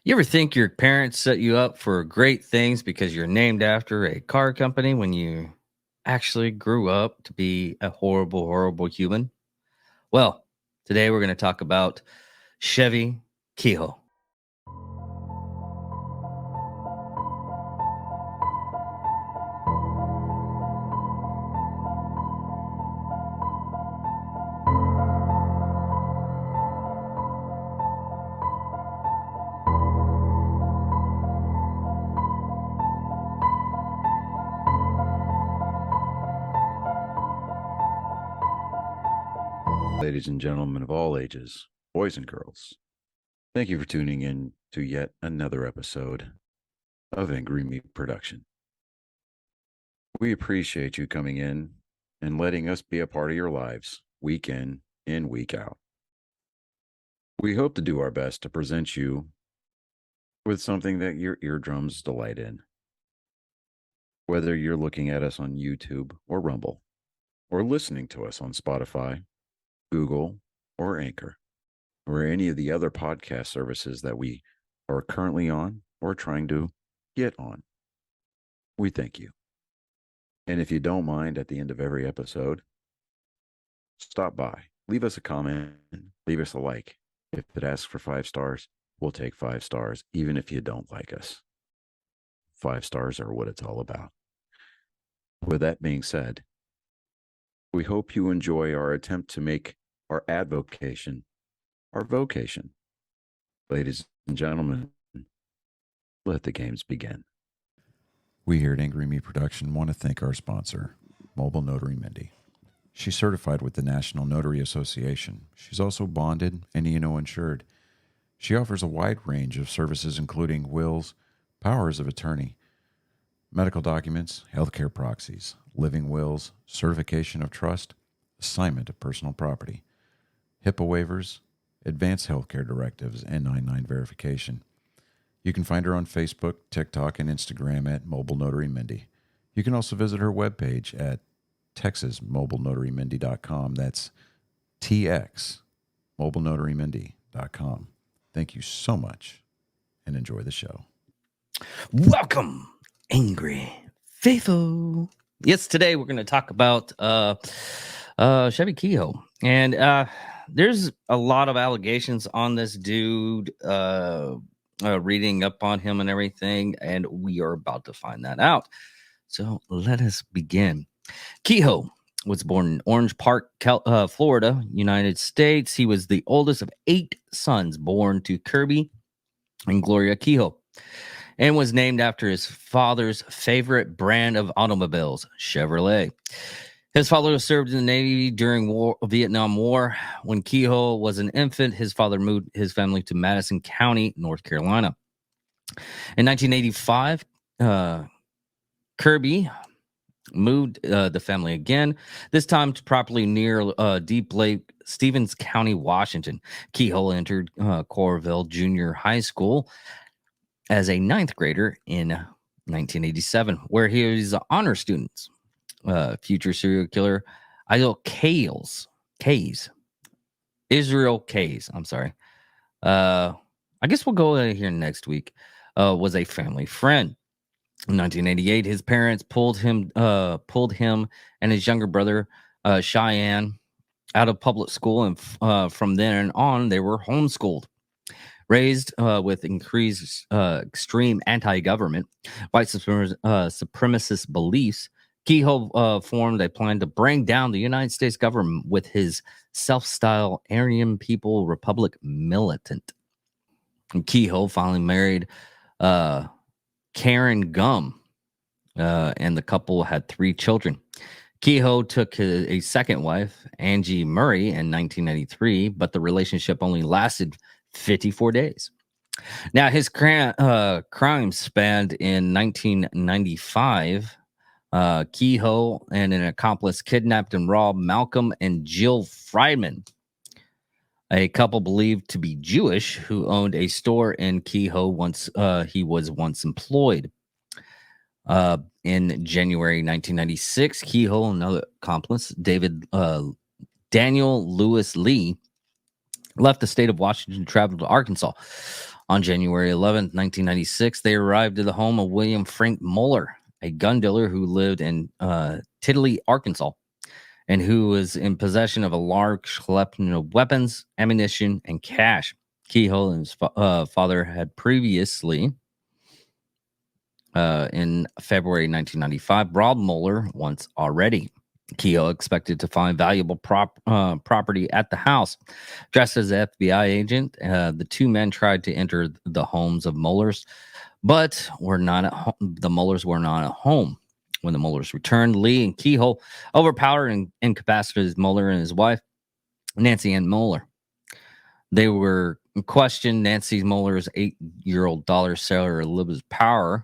You ever think your parents set you up for great things because you're named after a car company when you actually grew up to be a horrible, horrible human? Well, today we're going to talk about Chevie Kehoe. Ladies and gentlemen of all ages, boys and girls, thank you for tuning in to yet another episode of Angry Meat Production. We appreciate you coming in and letting us be a part of your lives week in and week out. We hope to do our best to present you with something that your eardrums delight in. Whether you're looking at us on YouTube or Rumble, or listening to us on Spotify, Google, or Anchor, or any of the other podcast services that we are currently on or trying to get on. We thank you. And if you don't mind, at the end of every episode, stop by, leave us a comment, leave us a like. If it asks for 5 stars, we'll take 5 stars, even if you don't like us. 5 stars are what it's all about. With that being said, we hope you enjoy our attempt to make our advocation our vocation. Ladies and gentlemen, let the games begin. We here at Angry Me Production want to thank our sponsor, Mobile Notary Mindy. She's certified with the National Notary Association. She's also bonded and E&O insured. She offers a wide range of services including wills, powers of attorney, medical documents, healthcare proxies, living wills, certification of trust, assignment of personal property, HIPAA waivers, advanced healthcare directives, and 99 verification. You can find her on Facebook, TikTok, and Instagram at Mobile Notary Mindy. You can also visit her webpage at texasmobilenotarymindy.com. That's TX, mobilenotarymindy.com. Thank you so much, and enjoy the show. Welcome, Angry Faithful. Yes, today we're going to talk about Chevie Kehoe. And there's a lot of allegations on this dude, reading up on him and everything, and we are about to find that out. So let us begin. Kehoe was born in Orange Park, Florida, United States. He was the oldest of 8 sons born to Kirby and Gloria Kehoe, and was named after his father's favorite brand of automobiles, Chevrolet. His father served in the Navy during Vietnam War. When Kehoe was an infant, his father moved his family to Madison County, North Carolina. In 1985, Kirby moved the family again, this time to property near Deep Lake, Stevens County, Washington. Kehoe entered Coralville Junior High School as a 9th grader in 1987, where he was an honor student. Future serial killer Israel Kays. I'm sorry. I guess we'll go here next week. Was a family friend. In 1988, his parents pulled him and his younger brother Cheyenne out of public school, and from then on, they were homeschooled. Raised with increased extreme anti-government, white supremacist beliefs, Kehoe formed a plan to bring down the United States government with his self-styled Aryan People Republic militant. And Kehoe finally married Karen Gum, and the couple had 3 children. Kehoe took a second wife, Angie Murray, in 1993, but the relationship only lasted 54 days. Now, his crimes spanned in 1995. Kehoe and an accomplice kidnapped and robbed Malcolm and Jill Friedman, a couple believed to be Jewish who owned a store in Kehoe he was once employed. In January 1996, Kehoe and another accomplice, Daniel Lewis Lee, left the state of Washington and traveled to Arkansas. On January 11th, 1996, they arrived at the home of William Frank Moeller, a gun dealer who lived in Tiddly, Arkansas, and who was in possession of a large collection of weapons, ammunition, and cash. Kehoe and his father had previously, in February 1995, robbed Moeller once already. Kehoe expected to find valuable property at the house. Dressed as an FBI agent, the two men tried to enter the homes of Moeller's, but were not at home. The Moellers were not at home. When the Moellers returned, Lee and Kehoe overpowered and incapacitated Moeller and his wife, Nancy Ann Moeller. They were questioned. Nancy Moeller's 8-year-old daughter, Sarah Elizabeth Powell,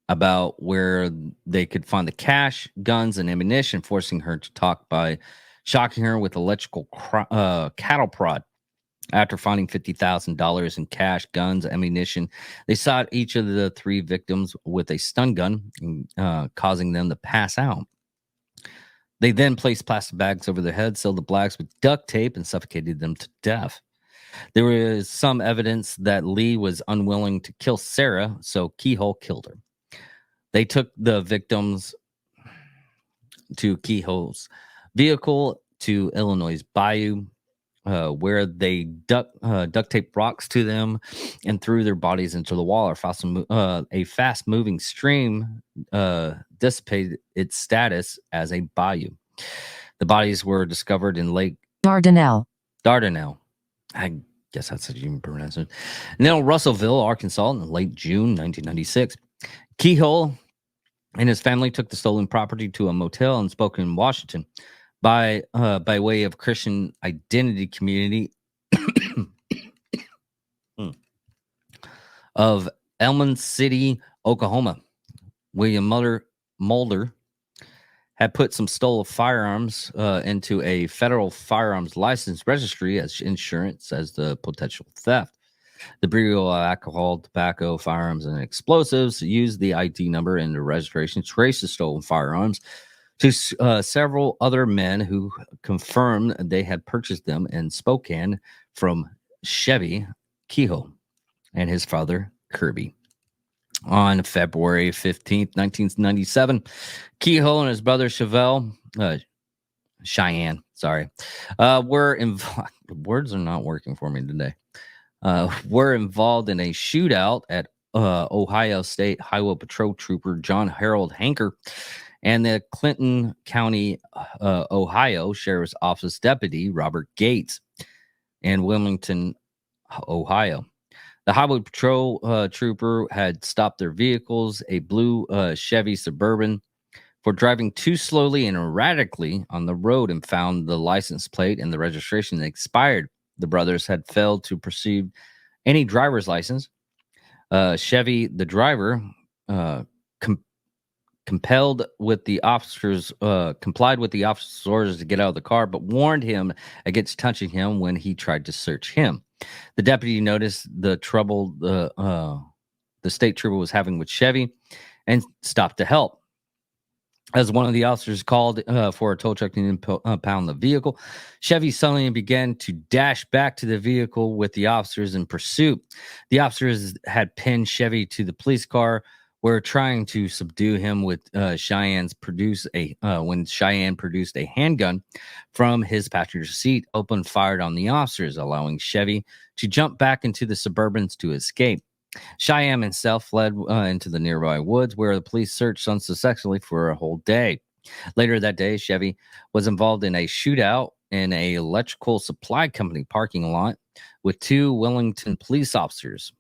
about where they could find the cash, guns, and ammunition, forcing her to talk by shocking her with electrical cattle prod. After finding $50,000 in cash, guns, ammunition, they shot each of the three victims with a stun gun, causing them to pass out. They then placed plastic bags over their heads, sealed the blacks with duct tape, and suffocated them to death. There was some evidence that Lee was unwilling to kill Sarah, so Kehoe killed her. They took the victims to Kehoe's vehicle to Illinois' Bayou, where they duct taped rocks to them and threw their bodies into the water. A fast-moving stream dissipated its status as a bayou. The bodies were discovered in Lake Dardanelle. I guess that's how you pronounce it. Now, Russellville, Arkansas, in late June 1996. Kehoe and his family took the stolen property to a motel in Spokane, Washington, by way of Christian Identity Community of Elm City, Oklahoma. William Mulder had put some stolen firearms into a federal firearms license registry as insurance as the potential theft. The Bureau of Alcohol, Tobacco, Firearms, and Explosives used the ID number in the registration to trace the stolen firearms to several other men who confirmed they had purchased them in Spokane from Chevie Kehoe and his father, Kirby. On February 15th, 1997, Kehoe and his brother Cheyenne, were involved. Words are not working for me today. Were involved in a shootout at Ohio State Highway Patrol Trooper John Harold Hanker and the Clinton County, Ohio Sheriff's Office Deputy Robert Gates in Wilmington, Ohio. The Highway Patrol trooper had stopped their vehicles, a blue Chevy Suburban, for driving too slowly and erratically on the road, and found the license plate and the registration expired. The brothers had failed to pursue any driver's license. Chevy, the driver, complied with the officer's orders to get out of the car, but warned him against touching him when he tried to search him. The deputy noticed the trouble the state trooper was having with Chevy and stopped to help. As one of the officers called for a tow truck to impound the vehicle, Chevy suddenly began to dash back to the vehicle with the officers in pursuit. The officers had pinned Chevy to the police car, were trying to subdue him with when Cheyenne produced a handgun from his passenger seat, opened fire on the officers, allowing Chevy to jump back into the Suburbans to escape. Cheyenne himself fled into the nearby woods, where the police searched unsuccessfully for a whole day. Later that day, Chevy was involved in a shootout in an electrical supply company parking lot with two Wellington police officers,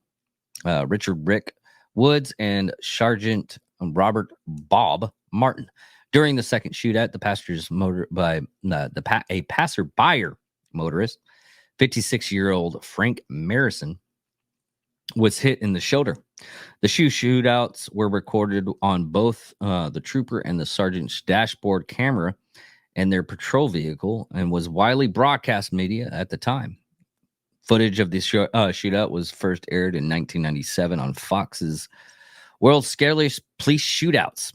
Richard Rick Woods and Sergeant Robert Bob Martin. During the second shootout, a passerby motorist, 56-year-old Frank Marison, was hit in the shoulder. The shootouts were recorded on both the trooper and the sergeant's dashboard camera and their patrol vehicle, and was widely broadcast media at the time. Footage of the shootout was first aired in 1997 on Fox's World's Scariest Police Shootouts.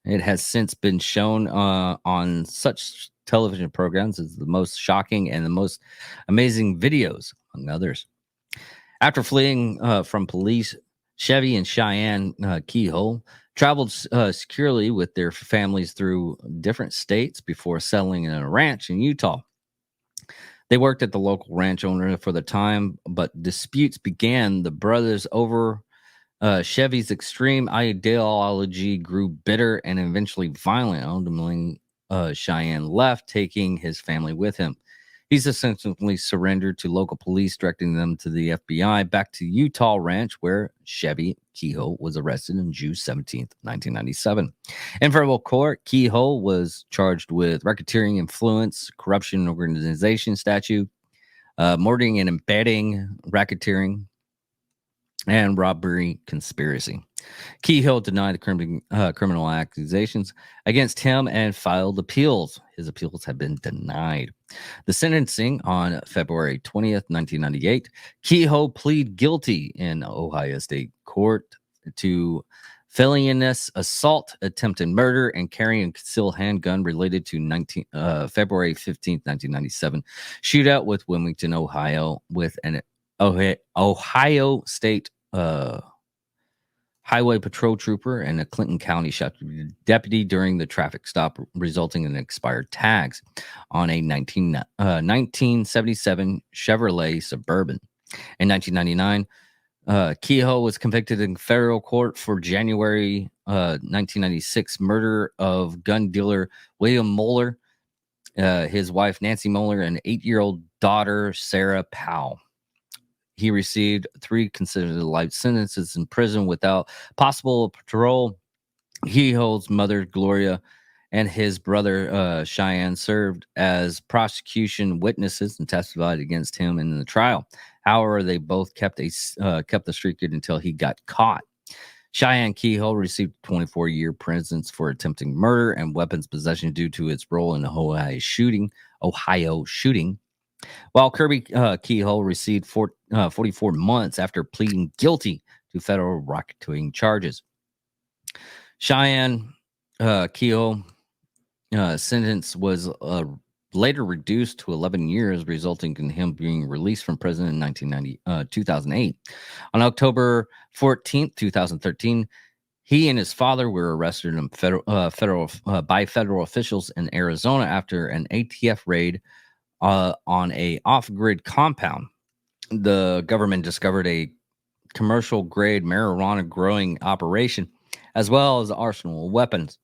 It has since been shown on such television programs as the most shocking and the most amazing videos among others. After fleeing from police, Chevie and Cheyenne Kehoe traveled securely with their families through different states before settling in a ranch in Utah. They worked at the local ranch owner for the time, but disputes began. The brothers over Chevy's extreme ideology grew bitter and eventually violent. Ultimately, Cheyenne left, taking his family with him. He's essentially surrendered to local police, directing them to the FBI back to Utah Ranch, where Chevie Kehoe was arrested on June 17th, 1997. In federal court, Kehoe was charged with racketeering, influence, corruption, organization statute, murdering and embedding, racketeering, and robbery conspiracy. Kehoe denied the criminal accusations against him and filed appeals. His appeals have been denied. The sentencing on February 20th, 1998, Kehoe pleaded guilty in Ohio State Court to felonious assault, attempted murder, and carrying a concealed handgun related to February 15th, 1997 shootout with Wilmington, Ohio, with an Ohio State highway patrol trooper and a Clinton County sheriff deputy during the traffic stop, resulting in expired tags on a 1977 Chevrolet Suburban. In 1999, Kehoe was convicted in federal court for January 1996 murder of gun dealer William Moeller, his wife Nancy Moeller, and 8-year-old daughter Sarah Powell. He received 3 consecutive life sentences in prison without possible parole. Kehoe's mother, Gloria, and his brother, Cheyenne, served as prosecution witnesses and testified against him in the trial. However, they both kept the street good until he got caught. Cheyenne Kehoe received 24-year prison for attempting murder and weapons possession due to its role in the Ohio shooting. While Kirby Kehoe received 44 months after pleading guilty to federal racketeering charges. Cheyenne Kehoe sentence was later reduced to 11 years, resulting in him being released from prison in 2008. On October 14th, 2013, he and his father were arrested by federal officials in Arizona after an ATF raid on a off-grid compound. The government discovered a commercial-grade marijuana growing operation, as well as an arsenal of weapons,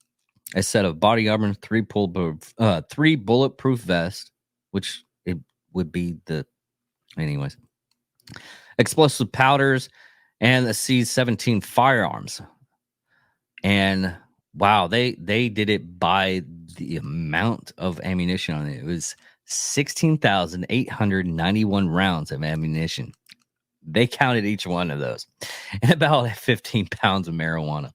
a set of body armor, 3 bulletproof vests, which it would be explosive powders, and the C-17 firearms. And wow, they did it by the amount of ammunition on it. It was 16,891 rounds of ammunition. They counted each one of those, and about 15 pounds of marijuana.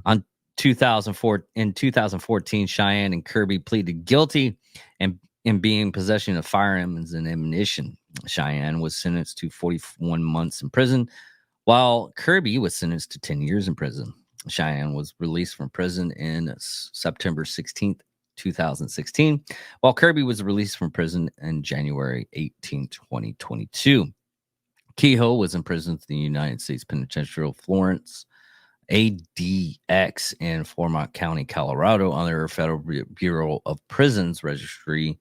In 2014, Cheyenne and Kirby pleaded guilty and in being possession of firearms and ammunition. Cheyenne was sentenced to 41 months in prison, while Kirby was sentenced to 10 years in prison. Cheyenne was released from prison in September 16th, 2016, while Kirby was released from prison in January 18, 2022. Kehoe was imprisoned in the United States Penitentiary of Florence, ADX, in Fremont County, Colorado, under Federal Bureau of Prisons Registry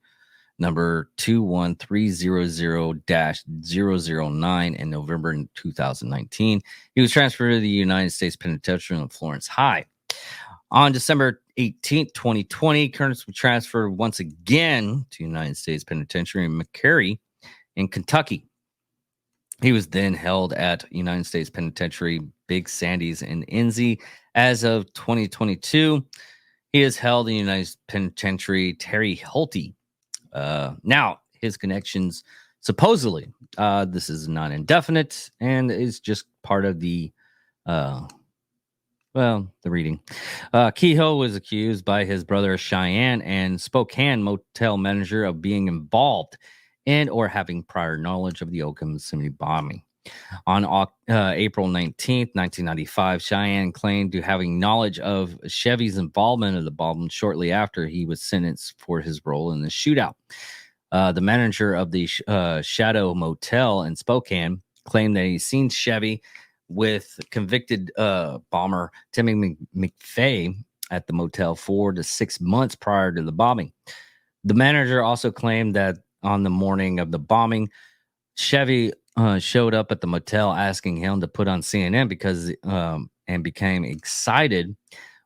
number 21300-009 in November 2019. He was transferred to the United States Penitentiary in Florence High. On December 18th, 2020, Curtis was transferred once again to United States Penitentiary in McCary in Kentucky. He was then held at United States Penitentiary Big Sandy's in Enzi. As of 2022, he is held in United States Penitentiary Terre Haute. Now, his connections, supposedly, this is not indefinite and is just part of the reading. Kehoe was accused by his brother Cheyenne and Spokane motel manager of being involved in or having prior knowledge of the Oklahoma City bombing. On April 19th, 1995, Cheyenne claimed to having knowledge of Chevy's involvement of the bombing shortly after he was sentenced for his role in the shootout. The manager of the Shadow Motel in Spokane claimed that he's seen Chevy with convicted bomber Timmy McVeigh at the motel 4 to 6 months prior to the bombing. The manager also claimed that on the morning of the bombing, Chevy showed up at the motel asking him to put on CNN because and became excited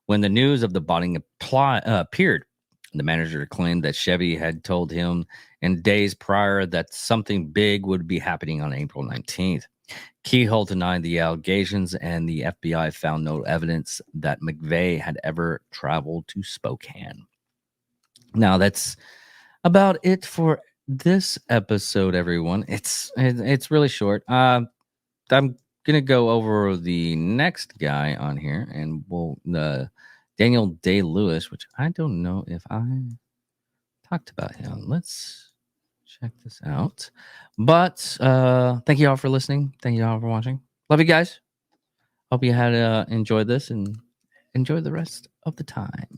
when the news of the bombing appeared. The manager claimed that Chevy had told him in days prior that something big would be happening on April 19th. Kehoe denied the allegations, and the FBI found no evidence that McVeigh had ever traveled to Spokane. Now, that's about it for this episode, everyone. It's really short. I'm gonna go over the next guy on here, and we'll Daniel Day-Lewis, which I don't know if I talked about him. Let's check this out. But thank you all for listening. Thank you all for watching. Love you guys. Hope you had enjoyed this and enjoy the rest of the time.